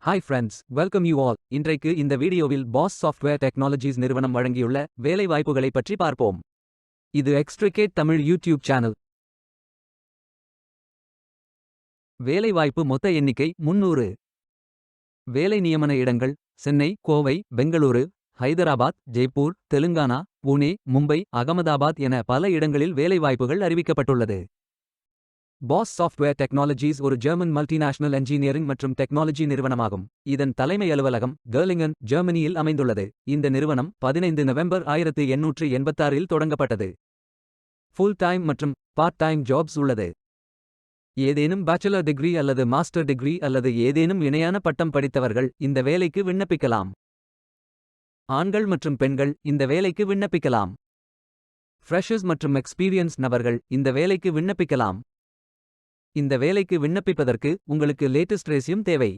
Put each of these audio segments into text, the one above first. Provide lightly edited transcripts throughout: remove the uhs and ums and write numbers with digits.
Hi friends, welcome you all. இன்றைக்கு இந்த வீடியோவில் பாஸ் சாஃப்ட்வேர் டெக்னாலஜிஸ் நிறுவனம் வழங்கியுள்ள வேலை வாய்ப்புகளை பற்றி பார்ப்போம். இது எக்ஸ்ட்ரிகேட் தமிழ் யூடியூப் சேனல். வேலை வாய்ப்பு மொத்த எண்ணிக்கை 300. வேலை நியமன இடங்கள் சென்னை, கோவை, பெங்களூரு, ஹைதராபாத், ஜெய்ப்பூர், தெலுங்கானா, புனே, மும்பை, அகமதாபாத் என பல இடங்களில் வேலை வாய்ப்புகள் அறிவிக்கப்பட்டுள்ளது. பாஸ் சாஃப்ட்வேர் டெக்னாலஜிஸ் ஒரு ஜெர்மன் மல்டிநேஷனல் என்ஜினியரிங் மற்றும் டெக்னாலஜி நிறுவனமாகும். இதன் தலைமை அலுவலகம் கர்லிங்கன், ஜெர்மனியில் அமைந்துள்ளது. இந்த நிறுவனம் 15 நவம்பர் 1886இல் தொடங்கப்பட்டது. ஃபுல் டைம் மற்றும் பார்ட் டைம் ஜாப்ஸ் உள்ளது. ஏதேனும் பேச்சுலர் டிகிரி அல்லது மாஸ்டர் டிகிரி அல்லது ஏதேனும் இணையான பட்டம் படித்தவர்கள் இந்த வேலைக்கு விண்ணப்பிக்கலாம். ஆண்கள் மற்றும் பெண்கள் இந்த வேலைக்கு விண்ணப்பிக்கலாம். ஃப்ரெஷர்ஸ் மற்றும் எக்ஸ்பீரியன்ஸ் நபர்கள் இந்த வேலைக்கு விண்ணப்பிக்கலாம். இந்த வேலைக்கு விண்ணப்பிப்பதற்கு உங்களுக்கு லேட்டஸ்ட் ரெஸ்யூம் தேவை.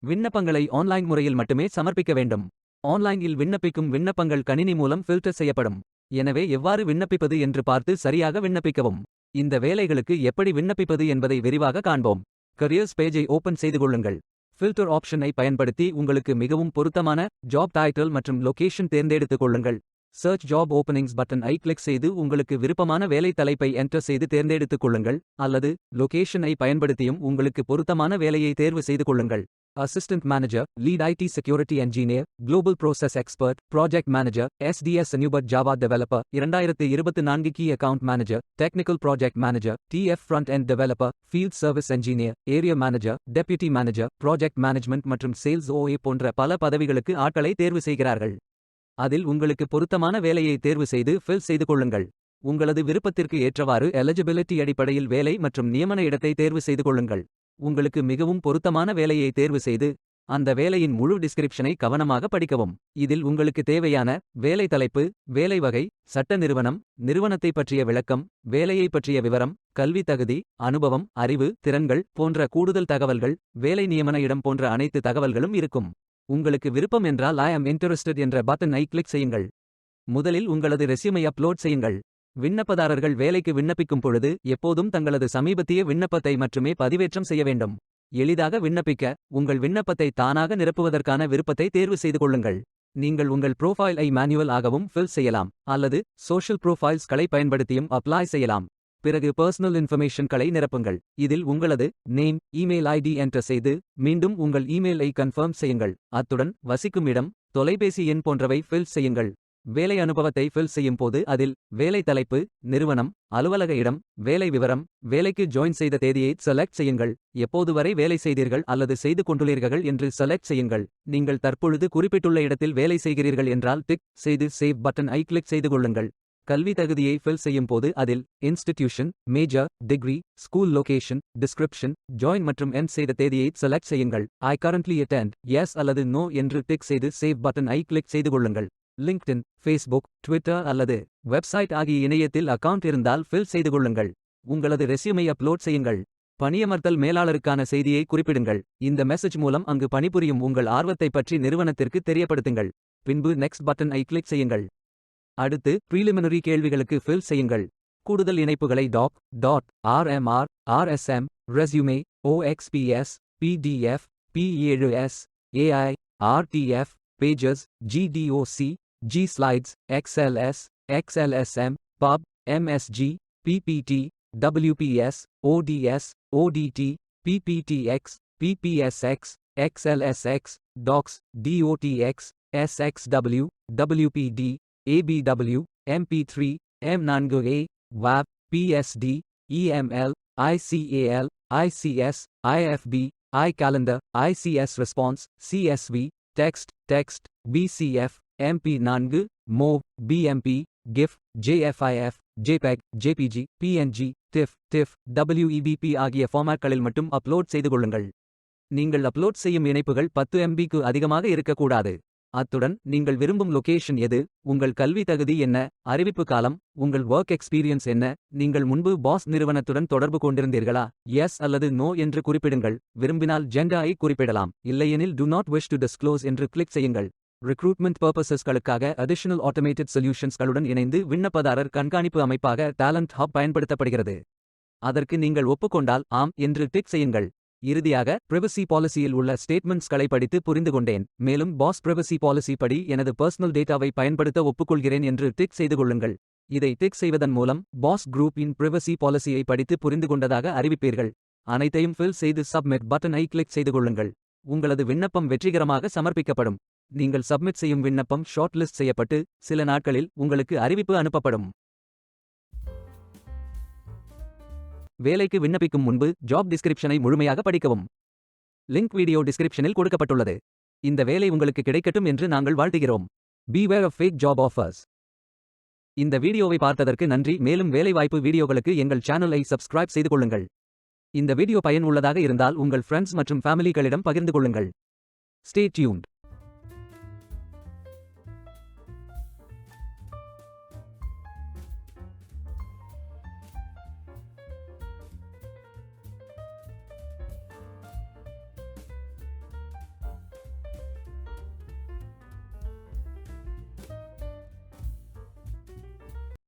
விண்ணப்பங்களை ஆன்லைன் முறையில் மட்டுமே சமர்ப்பிக்க வேண்டும். ஆன்லைனில் விண்ணப்பிக்கும் விண்ணப்பங்கள் கணினி மூலம் ஃபில்டர் செய்யப்படும். எனவே எவ்வாறு விண்ணப்பிப்பது என்று பார்த்து சரியாக விண்ணப்பிக்கவும். இந்த வேலைகளுக்கு எப்படி விண்ணப்பிப்பது என்பதை விரிவாக காண்போம். கரியர்ஸ் பேஜை ஓபன் செய்து கொள்ளுங்கள். ஃபில்டர் ஆப்ஷனை பயன்படுத்தி உங்களுக்கு மிகவும் பொருத்தமான ஜாப் டைட்டில் மற்றும் லொகேஷன் தேர்ந்தெடுத்துக் கொள்ளுங்கள். சர்ச் ஜாப் ஓப்பனிங்ஸ் பட்டனை கிளிக் செய்து உங்களுக்கு விருப்பமான வேலை தலைப்பை என்டர் செய்து தேர்ந்தெடுத்துக் கொள்ளுங்கள், அல்லது லொகேஷனை பயன்படுத்தியும் உங்களுக்கு பொருத்தமான வேலையை தேர்வு செய்து கொள்ளுங்கள். Assistant manager, lead IT security engineer, global process expert, project manager, SDS நியூபர் Java developer, 2024 key account manager, technical project manager, TF front end developer, field service engineer, area manager, deputy manager, project management மற்றும் sales OA போன்ற பல பதவிகளுக்கு ஆட்களை தேர்வு செய்கிறார்கள். அதில் உங்களுக்கு பொருத்தமான வேலையை தேர்வு செய்து ஃபில் செய்து கொள்ளுங்கள். உங்களது விருப்பத்திற்கு ஏற்றவாறு எலிஜிபிலிட்டி அடிப்படையில் வேலை மற்றும் நியமன இடத்தை தேர்வு செய்து கொள்ளுங்கள். உங்களுக்கு மிகவும் பொருத்தமான வேலையை தேர்வு செய்து அந்த வேலையின் முழு டிஸ்கிரிப்ஷனை கவனமாக படிக்கவும். இதில் உங்களுக்கு தேவையான வேலை தலைப்பு, வேலை வகை, சட்ட நிறுவனம், நிறுவனத்தை பற்றிய விளக்கம், வேலையை பற்றிய விவரம், கல்வி தகுதி, அனுபவம், அறிவு, திறன்கள் போன்ற கூடுதல் தகவல்கள், வேலை நியமன இடம் போன்ற அனைத்து தகவல்களும் இருக்கும். உங்களுக்கு விருப்பம் என்றால் ஐ அம் இன்ட்ரெஸ்டட் என்ற பட்டனை கிளிக் செய்யுங்கள். முதலில் உங்களது ரெஸ்யூமை அப்லோட் செய்யுங்கள். விண்ணப்பதாரர்கள் வேலைக்கு விண்ணப்பிக்கும் பொழுது எப்போதும் தங்களது சமீபத்திய விண்ணப்பத்தை மட்டுமே பதிவேற்றம் செய்ய வேண்டும். எளிதாக விண்ணப்பிக்க உங்கள் விண்ணப்பத்தை தானாக நிரப்புவதற்கான விருப்பத்தை தேர்வு செய்து கொள்ளுங்கள். நீங்கள் உங்கள் ப்ரோஃபைலை மேனுவல் ஆகவும் ஃபில் செய்யலாம், அல்லது சோஷியல் ப்ரோஃபைல்ஸ்களை பயன்படுத்தியும் அப்ளை செய்யலாம். பிறகு பர்சனல் இன்ஃபர்மேஷன்களை நிரப்புங்கள். இதில் உங்களது நேம், இமெயில் ஐடி என்டர் செய்து மீண்டும் உங்கள் இமெயிலை கன்ஃபர்ம் செய்யுங்கள். அத்துடன் வசிக்கும் இடம், தொலைபேசி எண் போன்றவை ஃபில் செய்யுங்கள். வேலை அனுபவத்தை ஃபில் செய்யும் போது அதில் வேலை தலைப்பு, நிறுவனம், அலுவலக இடம், வேலை விவரம், வேலைக்கு ஜாயின் செய்த தேதியை செலக்ட் செய்யுங்கள். எப்போது வரை வேலை செய்தீர்கள் அல்லது செய்து கொண்டுள்ளீர்கள் என்று செலக்ட் செய்யுங்கள். நீங்கள் தற்பொழுது குறிப்பிட்டுள்ள இடத்தில் வேலை செய்கிறீர்கள் என்றால் டிக் செய்து சேவ் பட்டனை கிளிக் செய்து கொள்ளுங்கள். கல்வி தகுதியை ஃபில் செய்யும் போது அதில் institution, major, degree, school location, description, join மற்றும் எண்ட் செய்த தேதியை செலக்ட் செய்யுங்கள். ஐ கரண்ட்லி அட்டெண்ட் எஸ் அல்லது நோ என்று டிக் செய்து சேவ் பட்டனை கிளிக் செய்து கொள்ளுங்கள். லிங்க்டின், ஃபேஸ்புக், ட்விட்டர் அல்லது வெப்சைட் ஆகிய இணையத்தில் அக்கவுண்ட் இருந்தால் ஃபில் செய்து கொள்ளுங்கள். உங்களது ரெஸ்யூமை அப்லோட் செய்யுங்கள். பணியமர்த்தல் மேலாளருக்கான செய்தியை குறிப்பிடுங்கள். இந்த மெசேஜ் மூலம் அங்கு பணிபுரியும் உங்கள் ஆர்வத்தை பற்றி நிறுவனத்திற்கு தெரியப்படுத்துங்கள். பின்பு நெக்ஸ்ட் பட்டனை கிளிக் செய்யுங்கள். அடுத்து ப்ரீலிமினரி கேள்விகளுக்கு ஃபில் செய்யுங்கள். கூடுதல் இணைப்புகளை RMR, RSM, resume, OXPS, PDF, P7S, AI, RTF, Pages, GDOC, G-Slides, XLS, XLSM, PUB, MSG, PPT, WPS, ODS, ODT, PPTX, PPSX, XLSX, DOCS, DOTX, SXW, WPD, ABW, MP3, M4A, WAV, PSD, EML, ICAL, ICS, IFB, iCalendar, ICS Response, CSV, Text, BCF, MP4, MOV, BMP, GIF, JFIF, JPEG, JPG, PNG, TIFF, WEBP ஆகிய ஃபார்மேட்களில் மட்டும் upload செய்து கொள்ளுங்கள். நீங்கள் upload செய்யும் இணைப்புகள் 10 MBக்கு அதிகமாக இருக்கக்கூடாது. அத்துடன் நீங்கள் விரும்பும் லொகேஷன் எது, உங்கள் கல்வி தகுதி என்ன, அறிவிப்பு காலம், உங்கள் ஒர்க் எக்ஸ்பீரியன்ஸ் என்ன, நீங்கள் முன்பு பாஸ் நிறுவனத்துடன் தொடர்பு கொண்டிருந்தீர்களா, எஸ் அல்லது நோ என்று குறிப்பிடுங்கள். விரும்பினால் ஜெண்டரை குறிப்பிடலாம். இல்லையெனில் do not wish to disclose என்று கிளிக் செய்யுங்கள். ரிக்ரூட்மெண்ட் பர்பசஸ்களுக்காக அடிஷனல் ஆட்டோமேட்டட் சொல்யூஷன்ஸ்களுடன் இணைந்து விண்ணப்பதாரர் கண்காணிப்பு அமைப்பாக டேலண்ட் ஹப் பயன்படுத்தப்படுகிறது. அதற்கு நீங்கள் ஒப்புக்கொண்டால் ஆம் என்று டிக் செய்யுங்கள். இறுதியாக பிரைவசி பாலிசியில் உள்ள ஸ்டேட்மெண்ட்ஸ்களை படித்து புரிந்து கொண்டேன். மேலும் பாஸ் பிரைவசி பாலிசி படி எனது பர்சனல் டேட்டாவை பயன்படுத்த ஒப்புக்கொள்கிறேன் என்று டிக் செய்து கொள்ளுங்கள். இதை டிக் செய்வதன் மூலம் பாஸ் குரூப் இன் பிரைவசி பாலிசியை படித்து புரிந்து கொண்டதாக அறிவிப்பீர்கள். அனைத்தையும் ஃபில் செய்து சப்மிட் பட்டனை கிளிக் செய்து கொள்ளுங்கள். உங்களது விண்ணப்பம் வெற்றிகரமாக சமர்ப்பிக்கப்படும். நீங்கள் சப்மிட் செய்யும் விண்ணப்பம் ஷார்ட் லிஸ்ட் செய்யப்பட்டு சில நாட்களில் உங்களுக்கு அறிவிப்பு அனுப்பப்படும். வேலைக்கு விண்ணப்பிக்கும் முன்பு ஜாப் டிஸ்கிரிப்ஷனை முழுமையாக படிக்கவும். லிங்க் வீடியோ டிஸ்கிரிப்ஷனில் கொடுக்கப்பட்டுள்ளது. இந்த வேலை உங்களுக்கு கிடைக்கட்டும் என்று நாங்கள் வாழ்த்துகிறோம். Beware of fake job offers. இந்த வீடியோவை பார்த்ததற்கு நன்றி. மேலும் வேலைவாய்ப்பு வீடியோகளுக்கு எங்கள் சேனலை சப்ஸ்கிரைப் செய்து கொள்ளுங்கள். இந்த வீடியோ பயனுள்ளதாக இருந்தால் உங்கள் ஃப்ரெண்ட்ஸ் மற்றும் ஃபேமிலிகளிடம் பகிர்ந்து கொள்ளுங்கள். Stay tuned.